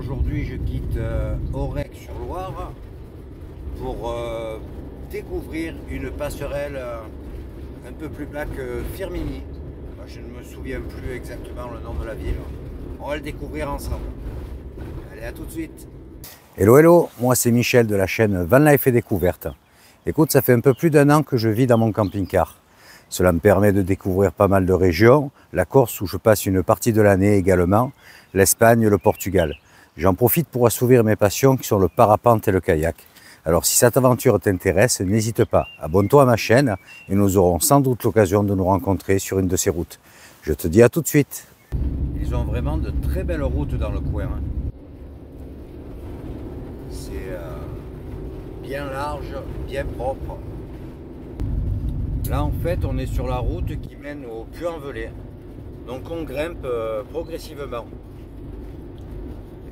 aujourd'hui je quitte Aurec-sur-Loire pour découvrir une passerelle un peu plus bas que Firminy. Je ne me souviens plus exactement le nom de la ville. On va le découvrir ensemble. Allez, à tout de suite. Hello, hello, moi c'est Michel de la chaîne Van Life et Découverte. Écoute, ça fait un peu plus d'1 an que je vis dans mon camping-car. Cela me permet de découvrir pas mal de régions, la Corse où je passe une partie de l'année également, l'Espagne, le Portugal. J'en profite pour assouvir mes passions qui sont le parapente et le kayak. Alors si cette aventure t'intéresse, n'hésite pas, abonne-toi à ma chaîne et nous aurons sans doute l'occasion de nous rencontrer sur une de ces routes. Je te dis à tout de suite. Ils ont vraiment de très belles routes dans le coin. C'est bien large, bien propre. Là en fait on est sur la route qui mène au Puy-en-Velay. Donc on grimpe progressivement.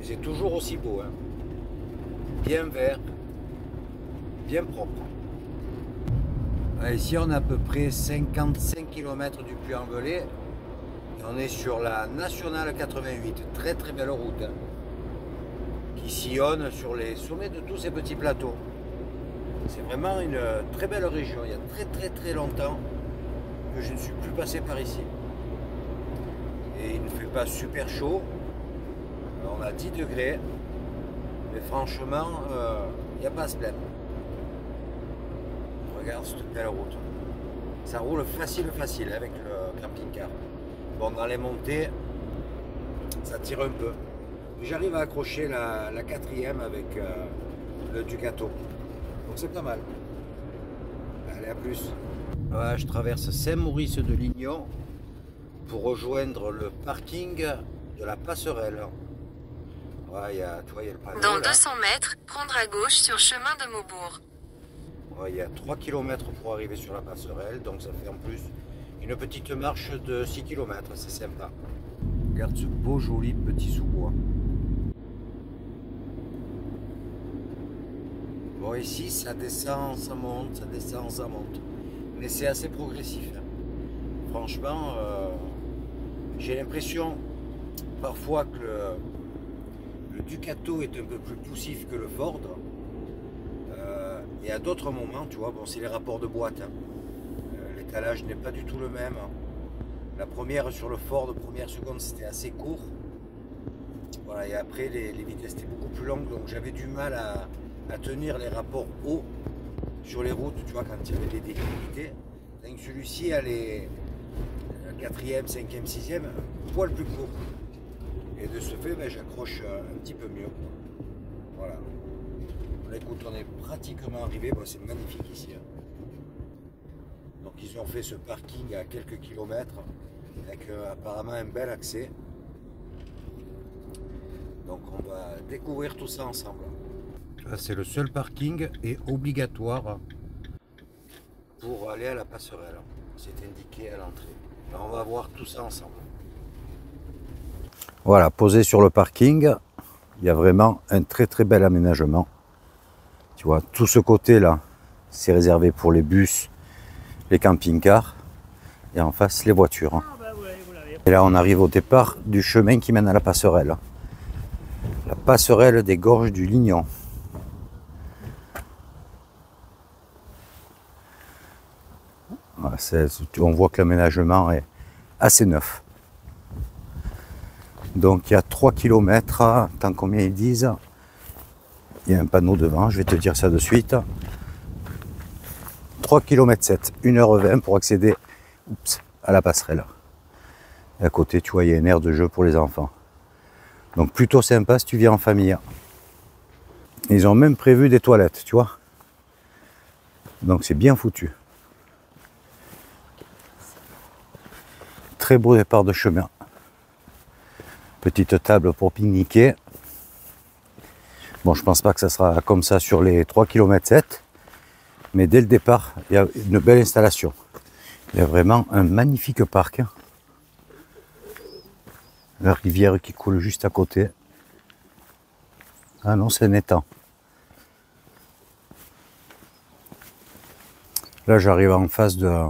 Et c'est toujours aussi beau. Bien vert, bien propre. Ici on a à peu près 55 km du Puy-en-Velay. Et on est sur la nationale 88. Très très belle route. Qui sillonne sur les sommets de tous ces petits plateaux. C'est vraiment une très belle région. Il y a très longtemps que je ne suis plus passé par ici. Et il ne fait pas super chaud. On a 10 degrés. Mais franchement, il n'y a pas à se plaindre. Regarde cette belle route. Ça roule facile avec le camping-car. Bon, dans les montées, ça tire un peu. J'arrive à accrocher la quatrième avec le Ducato. Donc c'est pas mal. Allez, à plus. Ouais, je traverse Saint-Maurice-de-Lignon pour rejoindre le parking de la passerelle. Ouais, tu vois, il y a le panneau, dans là. 200 mètres, prendre à gauche sur chemin de Maubourg. Ouais, il y a 3 km pour arriver sur la passerelle, donc ça fait en plus une petite marche de 6 km, c'est sympa. Regarde ce beau joli petit sous-bois. Bon, ici ça descend, ça monte, ça descend, ça monte. Mais c'est assez progressif. Franchement, j'ai l'impression parfois que le Ducato est un peu plus poussif que le Ford. Et à d'autres moments, tu vois, bon, c'est les rapports de boîte. L'étalage n'est pas du tout le même. La première sur le Ford, première, seconde, c'était assez court. Voilà, et après, les vitesses étaient beaucoup plus longues, donc j'avais du mal à tenir les rapports hauts sur les routes, tu vois, quand il y avait des déclivités. Donc celui-ci a les 4e, 5e, 6e, un poil plus court. Et de ce fait, ben, j'accroche un petit peu mieux. Voilà. Là, écoute, on est pratiquement arrivé. Bon, c'est magnifique ici. Donc, ils ont fait ce parking à quelques kilomètres avec apparemment un bel accès. Donc, on va découvrir tout ça ensemble. C'est le seul parking et obligatoire pour aller à la passerelle. C'est indiqué à l'entrée. On va voir tout ça ensemble. Voilà, posé sur le parking, il y a vraiment un très bel aménagement. Tu vois, tout ce côté-là, c'est réservé pour les bus, les camping-cars, et en face, les voitures. Et là, on arrive au départ du chemin qui mène à la passerelle. La passerelle des gorges du Lignon. Voilà, on voit que l'aménagement est assez neuf. Donc il y a 3 km, tant combien ils disent. Il y a un panneau devant, je vais te dire ça de suite. 3 km 7, 1h20 pour accéder à la passerelle. Et à côté, tu vois, il y a une aire de jeu pour les enfants. Donc plutôt sympa si tu viens en famille. Ils ont même prévu des toilettes, tu vois. Donc c'est bien foutu. Très beau départ de chemin. Petite table pour pique-niquer. Bon, je pense pas que ça sera comme ça sur les 3 km 7. Mais dès le départ, il y a une belle installation. Il y a vraiment un magnifique parc. La rivière qui coule juste à côté. Ah non, c'est un étang. Là, j'arrive en face de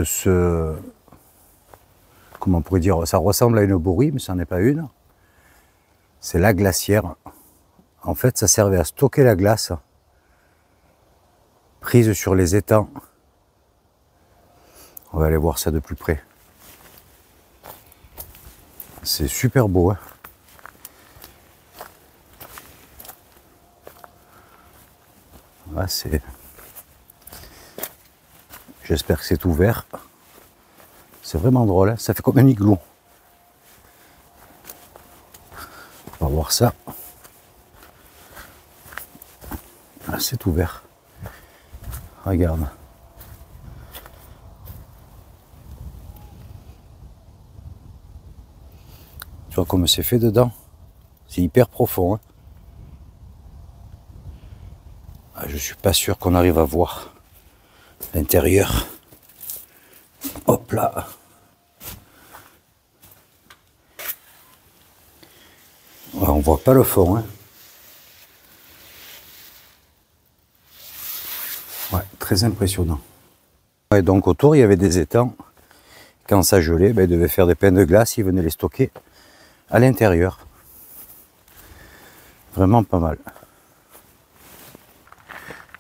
ce... Comment on pourrait dire? Ça ressemble à une bourrie, mais ça n'est pas une. C'est la glacière. En fait, ça servait à stocker la glace prise sur les étangs. On va aller voir ça de plus près. C'est super beau, hein. Ah, j'espère que c'est ouvert. C'est vraiment drôle, hein. Ça fait comme un igloo. On va voir ça. Ah, c'est ouvert. Regarde. Tu vois comme c'est fait dedans? C'est hyper profond, hein. Ah, je suis pas sûr qu'on arrive à voir l'intérieur. Hop là. Ouais, on voit pas le fond, hein. Ouais, très impressionnant. Et donc autour, il y avait des étangs. Quand ça gelait, ben, ils devaient faire des pains de glace, ils venaient les stocker à l'intérieur. Vraiment pas mal.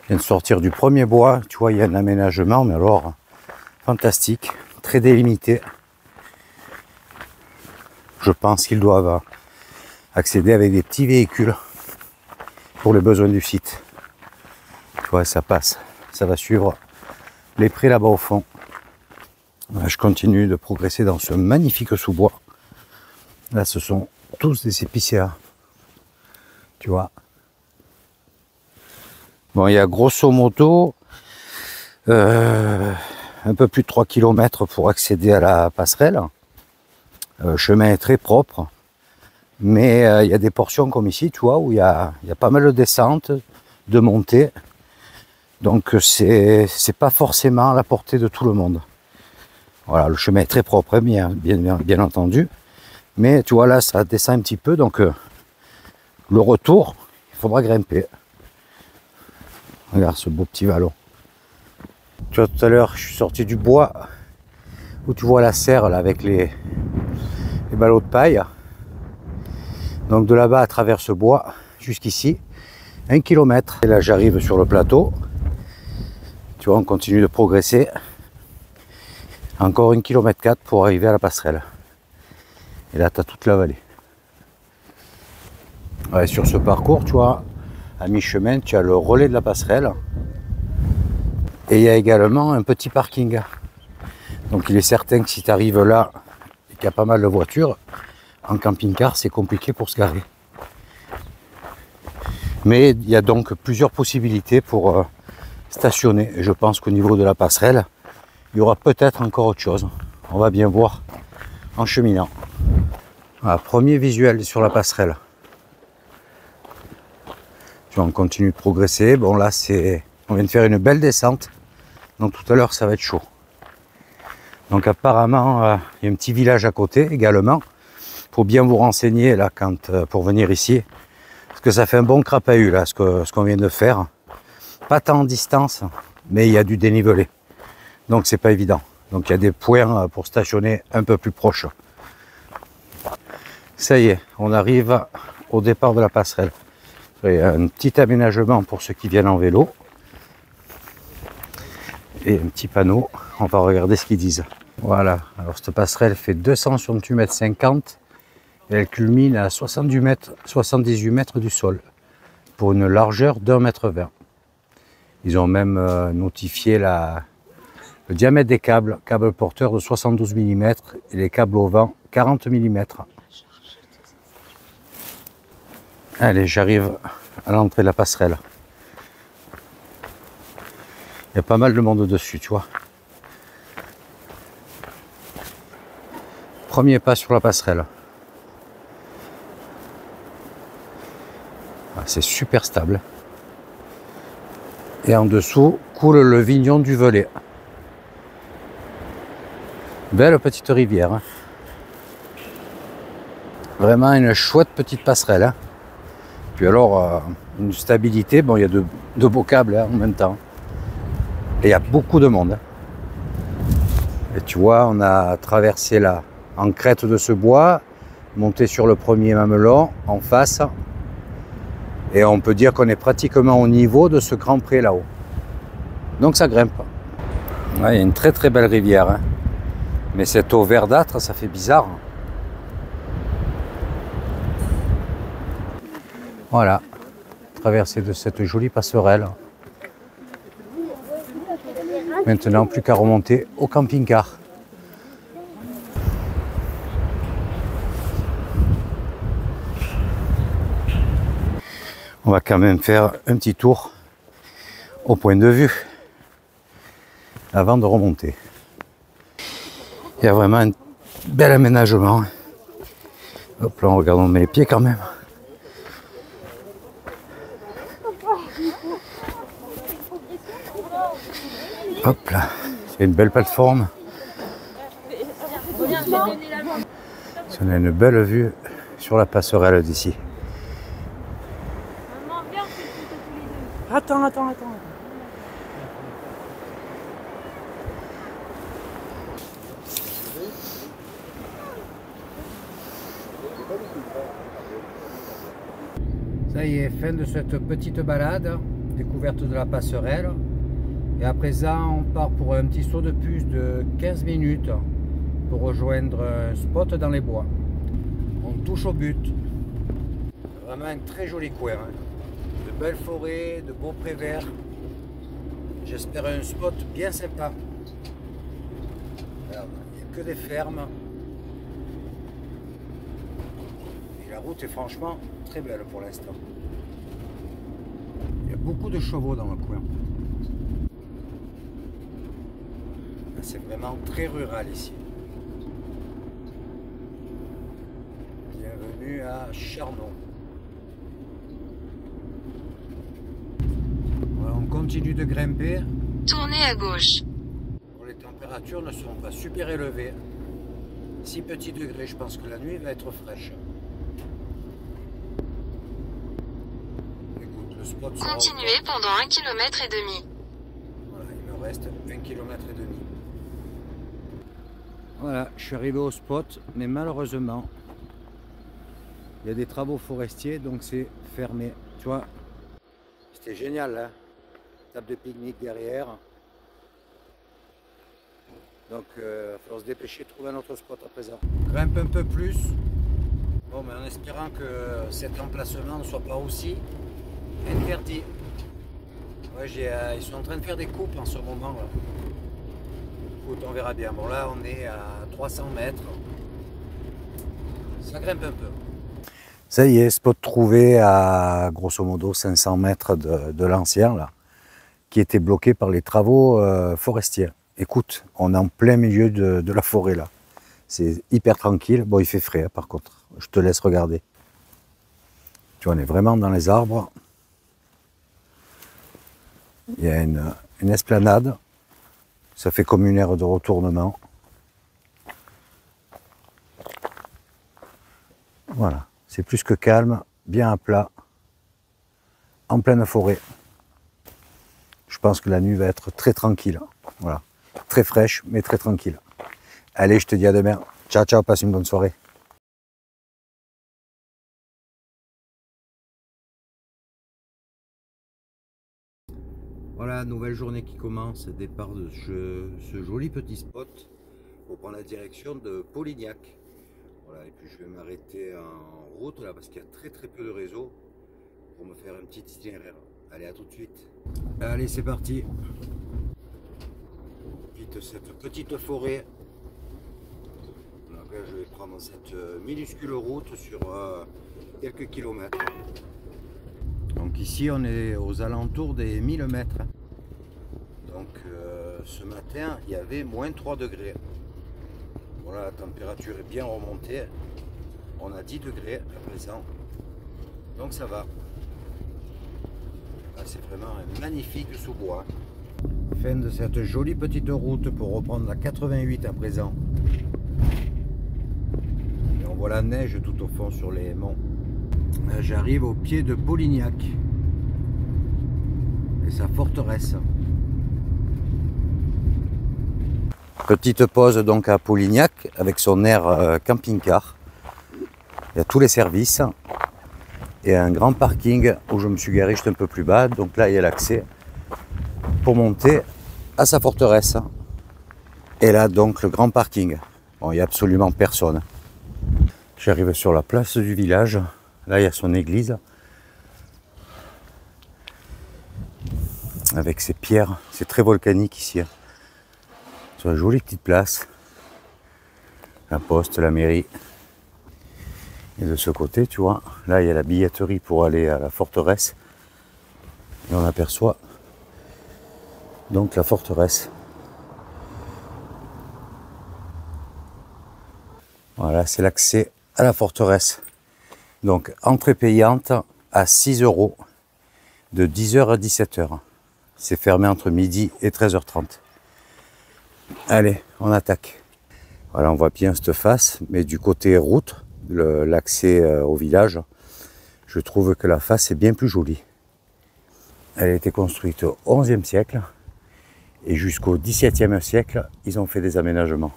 Je viens de sortir du premier bois, tu vois, il y a un aménagement, mais alors, fantastique, très délimité. Je pense qu'ils doivent accéder avec des petits véhicules pour les besoins du site. Tu vois, ça passe, ça va suivre les prés là-bas au fond. Je continue de progresser dans ce magnifique sous-bois. Là, ce sont tous des épicéas. Tu vois. Bon, il y a grosso modo un peu plus de 3 km pour accéder à la passerelle. Le chemin est très propre. Mais il y a des portions comme ici, tu vois, où il y a pas mal de descentes, de montées. Donc c'est pas forcément à la portée de tout le monde. Voilà, le chemin est très propre, hein, bien entendu. Mais tu vois, là, ça descend un petit peu. Donc le retour, il faudra grimper. Regarde ce beau petit vallon. Tu vois, tout à l'heure, je suis sorti du bois où tu vois la serre là, avec les ballots de paille. Donc de là-bas à travers ce bois jusqu'ici, 1 km. Et là j'arrive sur le plateau. Tu vois, on continue de progresser. Encore 1,4 km pour arriver à la passerelle. Et là tu as toute la vallée. Ouais, sur ce parcours, tu vois, à mi-chemin, tu as le relais de la passerelle. Et il y a également un petit parking. Donc il est certain que si tu arrives là et qu'il y a pas mal de voitures, en camping-car, c'est compliqué pour se garer. Mais il y a donc plusieurs possibilités pour stationner. Et je pense qu'au niveau de la passerelle, il y aura peut-être encore autre chose. On va bien voir en cheminant. Voilà, premier visuel sur la passerelle. Tu vois, on continue de progresser. Bon là, on vient de faire une belle descente. Donc tout à l'heure, ça va être chaud. Donc apparemment, il y a un petit village à côté également. Faut bien vous renseigner là pour venir ici, parce que ça fait un bon crapahut là ce qu'on vient de faire. Pas tant en distance, mais il y a du dénivelé, donc c'est pas évident. Donc il y a des points pour stationner un peu plus proche. Ça y est, on arrive au départ de la passerelle. Il y a un petit aménagement pour ceux qui viennent en vélo et un petit panneau. On va regarder ce qu'ils disent. Voilà, alors cette passerelle fait 268,50 m. Et elle culmine à 78 mètres du sol, pour une largeur d'1,20 m. Ils ont même notifié le diamètre des câbles porteurs de 72 mm et les câbles au vent 40 mm. Allez, j'arrive à l'entrée de la passerelle. Il y a pas mal de monde dessus, tu vois. Premier pas sur la passerelle. C'est super stable. Et en dessous coule le Vignon du Velay. Belle petite rivière. Hein. Vraiment une chouette petite passerelle. Hein. Puis alors, une stabilité. Bon, il y a de beaux câbles hein, en même temps. Et il y a beaucoup de monde. Hein. Et tu vois, on a traversé là, en crête de ce bois. monter sur le premier mamelon en face. Et on peut dire qu'on est pratiquement au niveau de ce grand pré là-haut. Donc ça grimpe. Ouais, il y a une très très belle rivière. Hein. Mais cette eau verdâtre, ça fait bizarre. Voilà, traversée de cette jolie passerelle. Maintenant, plus qu'à remonter au camping-car. On va quand même faire un petit tour au point de vue avant de remonter. Il y a vraiment un bel aménagement. Hop là, regardons mes pieds quand même. Hop là, c'est une belle plateforme. On a une belle vue sur la passerelle d'ici. Attends. Ça y est, fin de cette petite balade, découverte de la passerelle. Et à présent, on part pour un petit saut de puce de 15 minutes pour rejoindre un spot dans les bois. On touche au but. Vraiment un très joli coin. Hein. De belles forêts, de beaux prés verts. J'espère un spot bien sympa. Alors, il n'y a que des fermes. Et la route est franchement très belle pour l'instant. Il y a beaucoup de chevaux dans le coin. C'est vraiment très rural ici. Bienvenue à Chardon. Voilà, on continue de grimper. Tournez à gauche. Bon, les températures ne sont pas super élevées. 6 petits degrés, je pense que la nuit va être fraîche. Écoute, le spot sera Continuez pendant 1,5 km. Voilà, il me reste 1,5 km. Voilà, je suis arrivé au spot, mais malheureusement, il y a des travaux forestiers, donc c'est fermé. Tu vois, c'était génial, hein, table de pique-nique derrière. Donc, il va falloir se dépêcher de trouver un autre spot à présent. Grimpe un peu plus, bon, mais en espérant que cet emplacement ne soit pas aussi interdit. Ouais, ils sont en train de faire des coupes en ce moment, là. On verra bien. Bon, là on est à 300 mètres. Ça grimpe un peu. Ça y est, spot trouvé à grosso modo 500 mètres de l'ancien là, qui était bloqué par les travaux forestiers. Écoute, on est en plein milieu de la forêt là. C'est hyper tranquille. Bon, il fait frais hein, par contre. Je te laisse regarder. Tu vois, on est vraiment dans les arbres. Il y a une esplanade. Ça fait comme une aire de retournement. Voilà, c'est plus que calme, bien à plat, en pleine forêt. Je pense que la nuit va être très tranquille. Voilà, très fraîche, mais très tranquille. Allez, je te dis à demain. Ciao, ciao, passe une bonne soirée. Voilà, nouvelle journée qui commence, départ de ce joli petit spot pour prendre la direction de Polignac. Voilà, et puis je vais m'arrêter en route là parce qu'il y a très peu de réseau pour me faire un petit itinéraire. Allez, à tout de suite. Allez, c'est parti. Vite cette petite forêt. Donc là, je vais prendre cette minuscule route sur quelques kilomètres. Donc ici on est aux alentours des 1000 mètres. Donc ce matin il y avait moins 3 degrés. Voilà, la température est bien remontée. On a 10 degrés à présent. Donc ça va. C'est vraiment un magnifique sous-bois. Fin de cette jolie petite route pour reprendre la 88 à présent. Et on voit la neige tout au fond sur les monts. J'arrive au pied de Polignac et sa forteresse. Petite pause donc à Polignac avec son air camping-car. Il y a tous les services et un grand parking où je me suis garé juste un peu plus bas. Donc là, il y a l'accès pour monter à sa forteresse. Et là, donc, le grand parking. Bon, il n'y a absolument personne. J'arrive sur la place du village. Là, il y a son église. Avec ses pierres. C'est très volcanique ici. C'est une jolie petite place. La poste, la mairie. Et de ce côté, tu vois, là, il y a la billetterie pour aller à la forteresse. Et on aperçoit donc la forteresse. Voilà, c'est l'accès à la forteresse. Donc, entrée payante à 6 € de 10h à 17h. C'est fermé entre midi et 13h30. Allez, on attaque. Voilà, on voit bien cette face, mais du côté route, l'accès au village, je trouve que la face est bien plus jolie. Elle a été construite au XIe siècle et jusqu'au XVIIe siècle, ils ont fait des aménagements.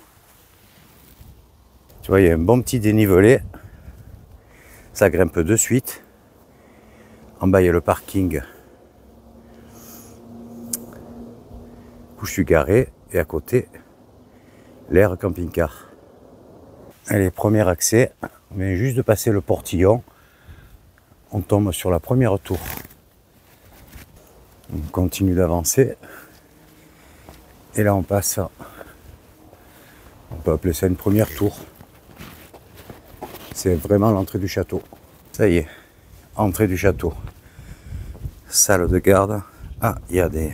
Tu vois, il y a un bon petit dénivelé, ça grimpe de suite. En bas, il y a le parking où je suis garé et à côté, l'aire camping-car. Allez, premier accès. On vient juste de passer le portillon. On tombe sur la première tour. On continue d'avancer. Et là, on passe. On peut appeler ça une première tour. C'est vraiment l'entrée du château. Ça y est, entrée du château. Salle de garde. Ah, il y a des...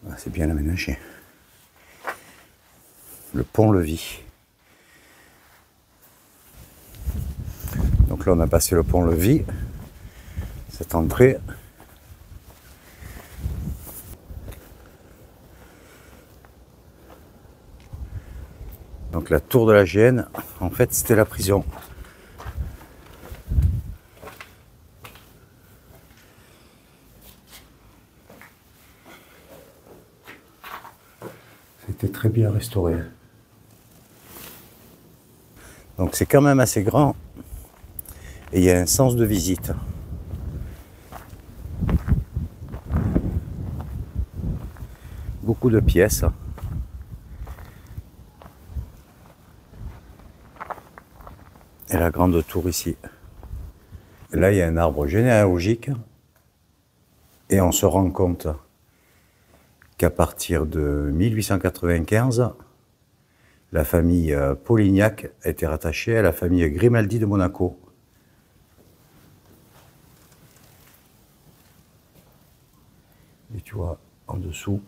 Ah, c'est bien aménagé. Le pont-levis. Donc là, on a passé le pont-levis. Cette entrée. Donc la tour de la Gienne, en fait, c'était la prison. C'était très bien restauré. Donc c'est quand même assez grand et il y a un sens de visite. Beaucoup de pièces. Et la grande tour ici. Et là, il y a un arbre généalogique et on se rend compte qu'à partir de 1895, la famille Polignac a été rattachée à la famille Grimaldi de Monaco. Et tu vois, en dessous,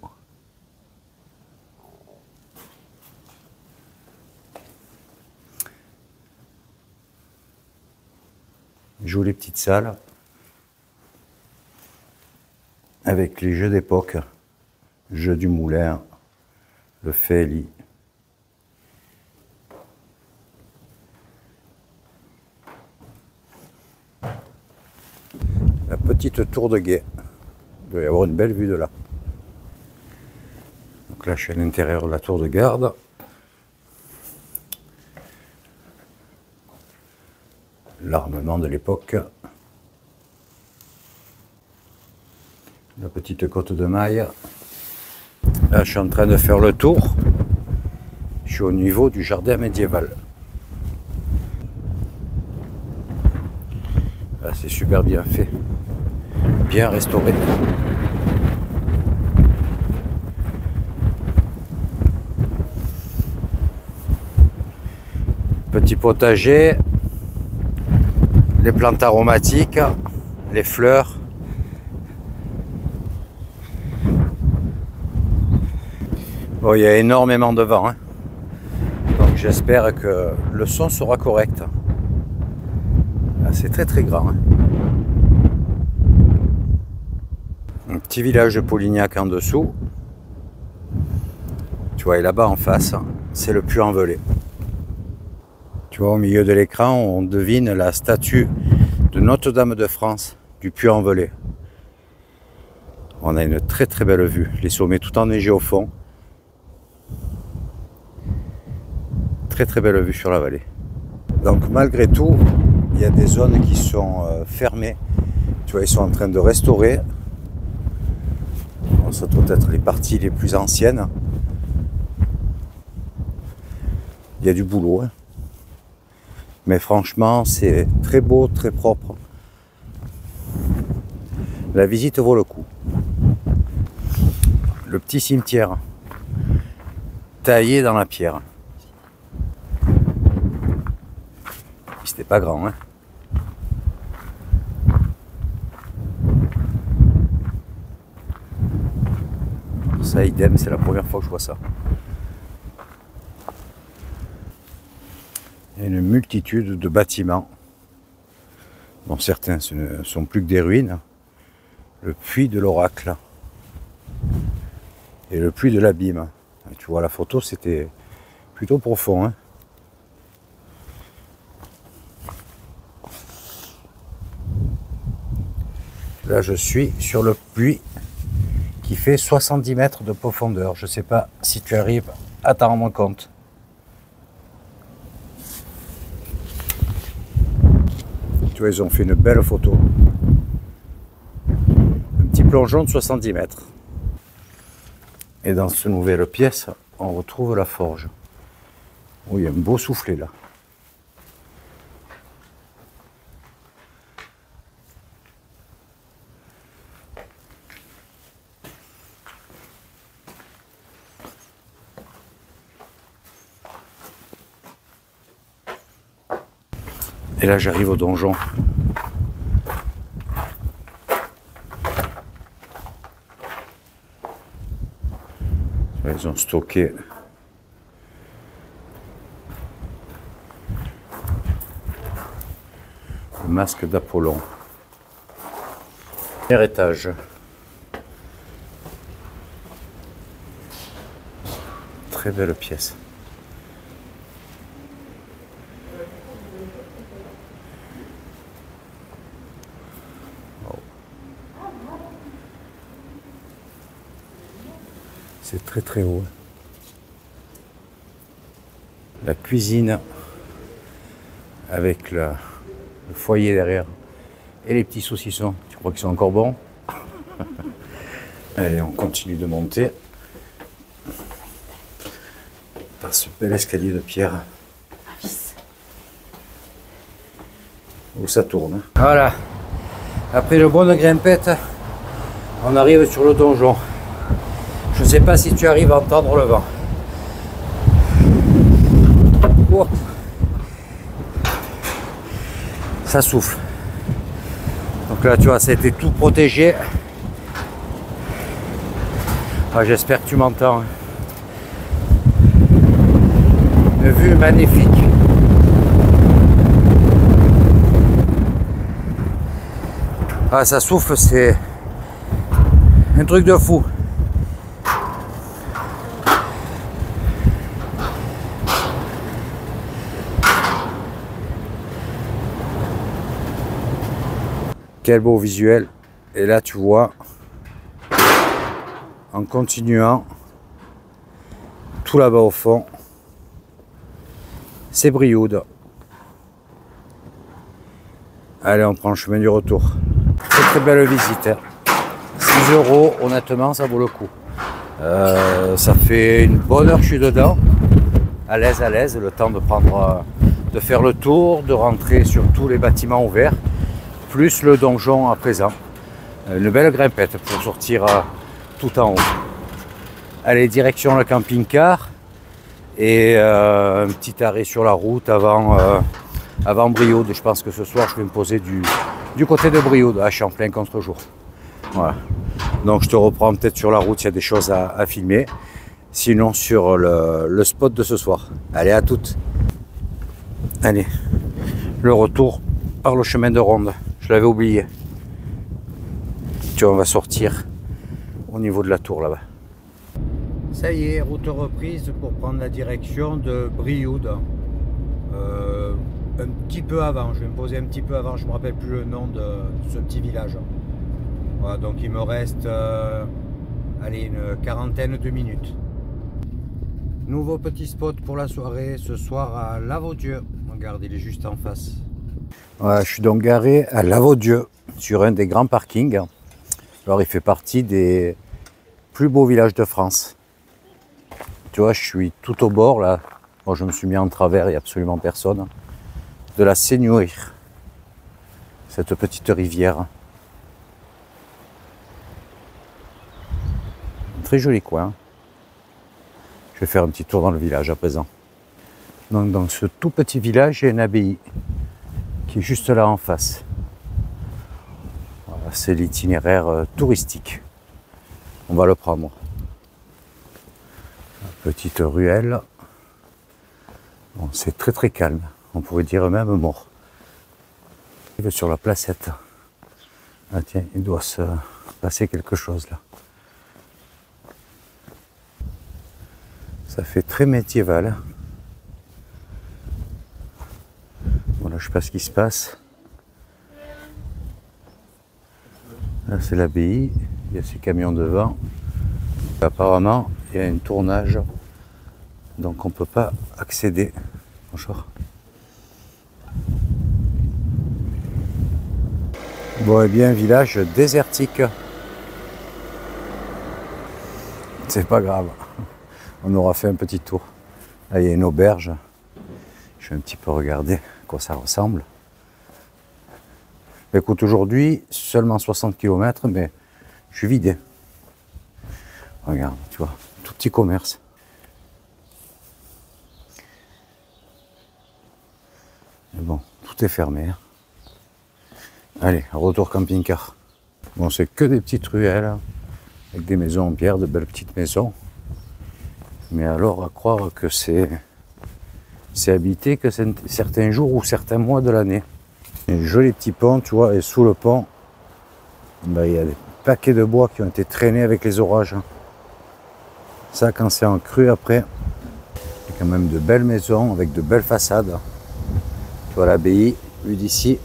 jolie petite salle avec les jeux d'époque. Jeu du moulin, le Feli. La petite tour de guet. Il doit y avoir une belle vue de là. Donc là, je suis à l'intérieur de la tour de garde. L'armement de l'époque. La petite côte de maille. Là, je suis en train de faire le tour. Je suis au niveau du jardin médiéval. Là, c'est super bien fait. Bien restauré. Petit potager. Les plantes aromatiques. Les fleurs. Bon, il y a énormément de vent, hein. Donc j'espère que le son sera correct. Ah, c'est très très grand, hein. Un petit village de Polignac en dessous. Tu vois, et là-bas en face, c'est le Puy-en-Velay. Tu vois, au milieu de l'écran, on devine la statue de Notre-Dame de France du Puy-en-Velay. On a une très très belle vue. Les sommets tout enneigés au fond. très très belle vue sur la vallée. Donc malgré tout, il y a des zones qui sont fermées. Tu vois, ils sont en train de restaurer. Bon, ça doit être les parties les plus anciennes. Il y a du boulot, hein. Mais franchement, c'est très beau, très propre. La visite vaut le coup. Le petit cimetière taillé dans la pierre. C'était pas grand, hein. Ça, idem, c'est la première fois que je vois ça. Il y a une multitude de bâtiments. Bon, certains ce ne sont plus que des ruines. Le puits de l'oracle et le puits de l'abîme. Tu vois la photo, c'était plutôt profond, hein. Là, je suis sur le puits qui fait 70 mètres de profondeur. Je ne sais pas si tu arrives à t'en rendre compte. Tu vois, ils ont fait une belle photo. Un petit plongeon de 70 mètres. Et dans cette nouvelle pièce, on retrouve la forge. Oh, il y a un beau soufflet là. Et là, j'arrive au donjon. Ils ont stocké le masque d'Apollon. Premier étage. Très belle pièce. C'est très très haut. La cuisine avec le foyer derrière et les petits saucissons. Tu crois qu'ils sont encore bons? Allez, on continue de monter par ce bel escalier de pierre où ça tourne. Voilà. Après le bonne grimpette, on arrive sur le donjon. Je ne sais pas si tu arrives à entendre le vent. Oh. Ça souffle. Donc là, tu vois, ça a été tout protégé. Ah, j'espère que tu m'entends. Une vue magnifique. Ah, ça souffle, c'est un truc de fou. Quel beau visuel. Et là tu vois, en continuant, tout là-bas au fond, c'est Brioude. Allez, on prend le chemin du retour. Très très belle visite. 6 €, honnêtement, ça vaut le coup. Ça fait une bonne heure que je suis dedans. À l'aise, le temps de prendre, de faire le tour, de rentrer sur tous les bâtiments ouverts. Plus le donjon à présent. Une belle grimpette pour sortir tout en haut. Allez, direction le camping-car et un petit arrêt sur la route avant Brioude. Je pense que ce soir je vais me poser du côté de Brioude. Je suis en plein contre-jour. Voilà. Donc je te reprends peut-être sur la route, il y a des choses à filmer. Sinon sur le spot de ce soir. Allez, à toutes. Allez, le retour par le chemin de ronde. Je l'avais oublié. Tu vois, on va sortir au niveau de la tour là-bas. Ça y est, route reprise pour prendre la direction de Brioude. Un petit peu avant, je vais me poser un petit peu avant, je ne me rappelle plus le nom de ce petit village. Voilà, donc il me reste allez, une quarantaine de minutes. Nouveau petit spot pour la soirée, ce soir à Lavaudieu. Regarde, il est juste en face. Voilà, je suis donc garé à Lavaudieu, sur un des grands parkings. Alors il fait partie des plus beaux villages de France. Tu vois, je suis tout au bord là. Moi, je me suis mis en travers, il n'y a absolument personne. De la Seigneurie, cette petite rivière. Un très joli coin. Je vais faire un petit tour dans le village à présent. Donc dans ce tout petit village, il y a une abbaye qui est juste là en face. Voilà, c'est l'itinéraire touristique. On va le prendre. Une petite ruelle. Bon, c'est très très calme. On pourrait dire même mort. Il est sur la placette. Ah tiens, il doit se passer quelque chose là. Ça fait très médiéval. Voilà, je sais pas ce qui se passe. Là c'est l'abbaye, il y a ces camions devant. Apparemment, il y a un tournage, donc on ne peut pas accéder. Bonjour. Bon, et bien, village désertique. C'est pas grave. On aura fait un petit tour. Là, il y a une auberge. Je vais un petit peu regarder à quoi ça ressemble. Écoute, aujourd'hui, seulement 60 km, mais je suis vidé. Regarde, tu vois, tout petit commerce. Mais bon, tout est fermé. Allez, retour camping-car. Bon, c'est que des petites ruelles, avec des maisons en pierre, de belles petites maisons. Mais alors, à croire que c'est habité que certains jours ou certains mois de l'année. Un joli petit pont, tu vois, et sous le pont, ben, il y a des paquets de bois qui ont été traînés avec les orages. Ça, quand c'est en crue après, il y a quand même de belles maisons avec de belles façades. Tu vois l'abbaye, vue d'ici.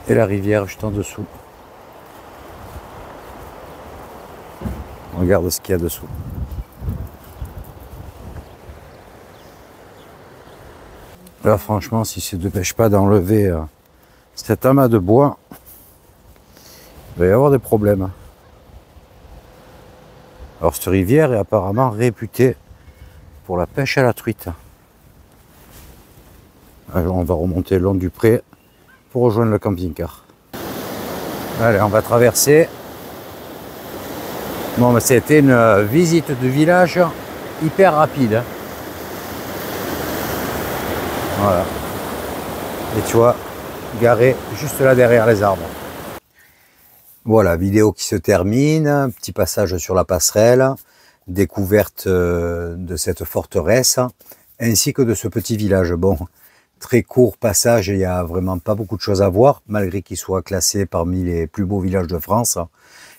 Et la rivière juste en dessous. Regarde ce qu'il y a dessous. Là, franchement, si ça ne dépêche pas d'enlever cet amas de bois, il va y avoir des problèmes. Alors, cette rivière est apparemment réputée pour la pêche à la truite. Alors, on va remonter le long du pré pour rejoindre le camping-car. Allez, on va traverser. Bon, c'était une visite de village hyper rapide. Voilà. Et tu vois, garé juste là derrière les arbres. Voilà, vidéo qui se termine. Petit passage sur la passerelle. Découverte de cette forteresse. Ainsi que de ce petit village. Bon, très court passage. Il n'y a vraiment pas beaucoup de choses à voir. Malgré qu'il soit classé parmi les plus beaux villages de France.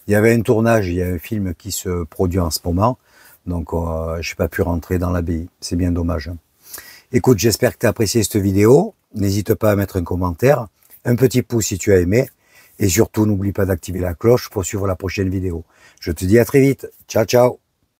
Il y avait un tournage, il y a un film qui se produit en ce moment. Donc, je n'ai pas pu rentrer dans l'abbaye. C'est bien dommage. Écoute, j'espère que tu as apprécié cette vidéo. N'hésite pas à mettre un commentaire, un petit pouce si tu as aimé. Et surtout, n'oublie pas d'activer la cloche pour suivre la prochaine vidéo. Je te dis à très vite. Ciao, ciao.